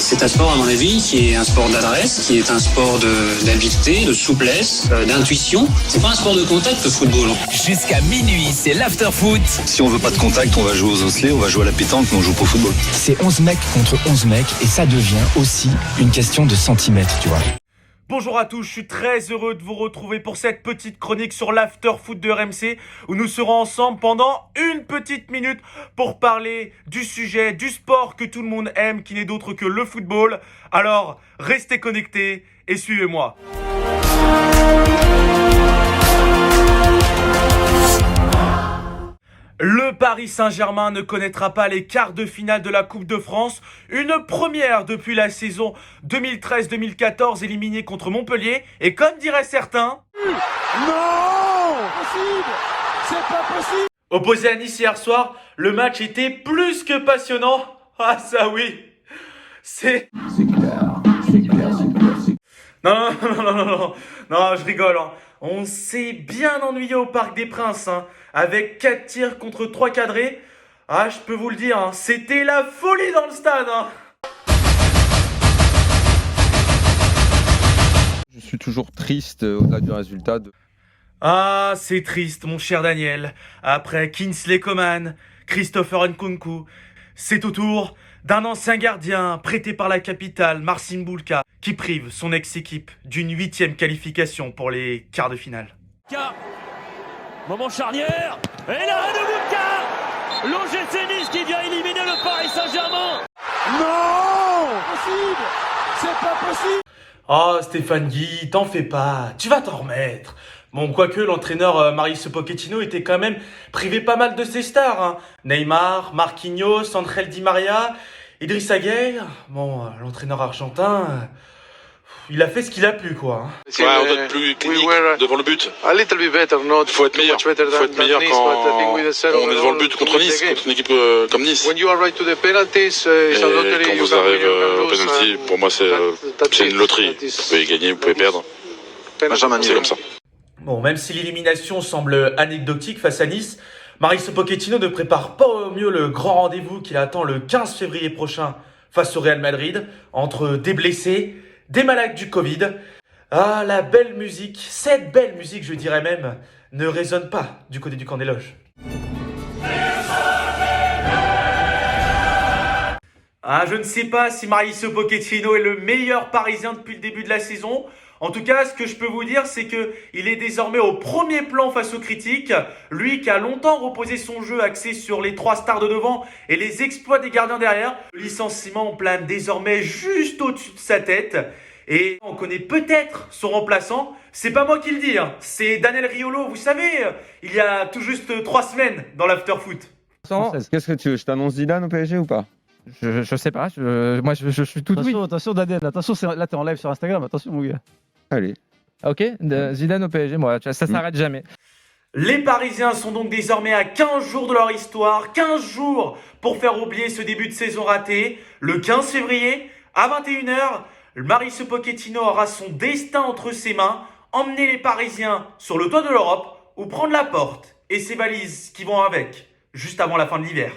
C'est un sport, à mon avis, qui est un sport d'adresse, qui est un sport d'habileté, de souplesse, d'intuition. C'est pas un sport de contact, le football. Jusqu'à minuit, c'est l'after-foot. Si on veut pas de contact, on va jouer aux osselets, on va jouer à la pétanque, mais on joue pas au football. C'est 11 mecs contre 11 mecs et ça devient aussi une question de centimètres, tu vois. Bonjour à tous, je suis très heureux de vous retrouver pour cette petite chronique sur l'after-foot de RMC où nous serons ensemble pendant une petite minute pour parler du sujet, du sport que tout le monde aime, qui n'est d'autre que le football. Alors, restez connectés et suivez-moi. Le Paris Saint-Germain ne connaîtra pas les quarts de finale de la Coupe de France, une première depuis la saison 2013-2014 éliminée contre Montpellier, et comme diraient certains... Non, possible. C'est pas possible. Opposé à Nice hier soir, le match était plus que passionnant. Ah ça oui, c'est clair. Non, je rigole. Hein. On s'est bien ennuyé au Parc des Princes, hein, avec 4 tirs contre 3 cadrés. Ah, je peux vous le dire, hein, c'était la folie dans le stade. Hein. Je suis toujours triste au-delà du résultat. Ah, c'est triste, mon cher Daniel. Après Kingsley Coman, Christopher Nkunku, c'est au tour d'un ancien gardien prêté par la capitale, Marcin Bulka, qui prive son ex-équipe d'une 8e qualification pour les quarts de finale. Moment charnière, et l'arrêt de Bulka, l'OGC Nice qui vient éliminer le Paris Saint-Germain. Non, possible, c'est pas possible. Oh Stéphane Guy, t'en fais pas, tu vas t'en remettre. Bon, quoique l'entraîneur Mauricio Pochettino était quand même privé pas mal de ses stars. Hein. Neymar, Marquinhos, Angel Di Maria, Idrissa Gueye. Bon, l'entraîneur argentin, il a fait ce qu'il a pu, quoi. Hein. Ouais, on doit être plus clinique devant le but. Il faut être meilleur. Faut être meilleur quand on est devant le but contre Nice, contre une équipe comme Nice. Et quand vous arrivez au penalty, pour moi c'est une loterie. Vous pouvez gagner, vous pouvez perdre. C'est comme ça. Bon, même si l'élimination semble anecdotique face à Nice, Mauricio Pochettino ne prépare pas au mieux le grand rendez-vous qu'il attend le 15 février prochain face au Real Madrid, entre des blessés, des malades du Covid. Ah, la belle musique, cette belle musique, je dirais même, ne résonne pas du côté du camp des loges. Ah, je ne sais pas si Mauricio Pochettino est le meilleur Parisien depuis le début de la saison. En tout cas, ce que je peux vous dire, c'est qu'il est désormais au premier plan face aux critiques. Lui qui a longtemps reposé son jeu axé sur les 3 stars de devant et les exploits des gardiens derrière. Le licenciement plane désormais juste au-dessus de sa tête. Et on connaît peut-être son remplaçant. C'est pas moi qui le dis, hein. C'est Daniel Riolo, vous savez, il y a tout juste 3 semaines dans l'after-foot. Qu'est-ce que tu veux? Je t'annonce Zidane au PSG ou pas? Je sais pas, moi je suis tout oui. Attention Daniel, attention, là t'es en live sur Instagram, attention mon gars. Allez. Ok, Zidane au PSG, moi, ça s'arrête jamais. Les Parisiens sont donc désormais à 15 jours de leur histoire, 15 jours pour faire oublier ce début de saison raté. Le 15 février, à 21h, Mauricio Pochettino aura son destin entre ses mains, emmener les Parisiens sur le toit de l'Europe ou prendre la porte et ses valises qui vont avec, juste avant la fin de l'hiver.